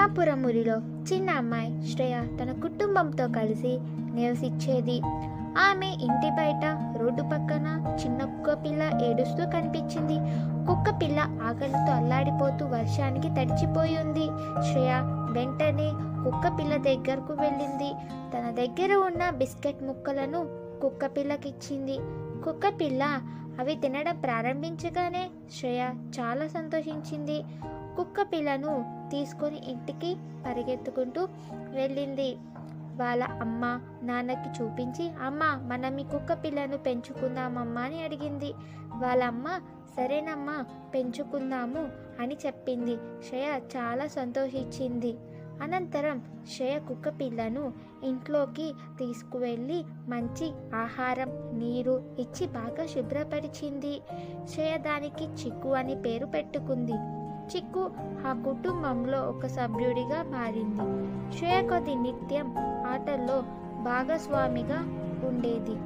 రామాపురం ఊరిలో చిన్న అమ్మాయి శ్రేయ తన కుటుంబంతో కలిసి నివసించేది. ఆమె ఇంటి బయట రోడ్డు పక్కన చిన్న కుక్క పిల్ల ఏడుస్తూ కనిపించింది. కుక్క పిల్ల ఆకలితో అల్లాడిపోతూ వర్షానికి తడిచిపోయి ఉంది. శ్రేయ వెంటనే కుక్క పిల్ల దగ్గరకు వెళ్ళింది. తన దగ్గర ఉన్న బిస్కెట్ ముక్కలను కుక్క పిల్లకిచ్చింది. కుక్క పిల్ల అవి తినడం ప్రారంభించగానే శ్రేయ చాలా సంతోషించింది. కుక్క పిల్లను తీసుకొని ఇంటికి పరిగెత్తుకుంటూ వెళ్ళింది. వాళ్ళ అమ్మ నాన్నకి చూపించి, అమ్మ మనం ఈ కుక్క పిల్లను పెంచుకుందామమ్మా అని అడిగింది. వాళ్ళ అమ్మ సరేనమ్మా పెంచుకుందాము అని చెప్పింది. శ్రేయ చాలా సంతోషించింది. అనంతరం శ్రేయ కుక్క పిల్లను ఇంట్లోకి తీసుకువెళ్ళి మంచి ఆహారం నీరు ఇచ్చి బాగా శుభ్రపరిచింది. శ్రేయ దానికి చిక్కు అని పేరు పెట్టుకుంది. చిక్కు ఆ కుటుంబంలో ఒక సభ్యుడిగా మారింది. శ్రేయ కొద్ది నిత్యం ఆటల్లో భాగస్వామిగా ఉండేది.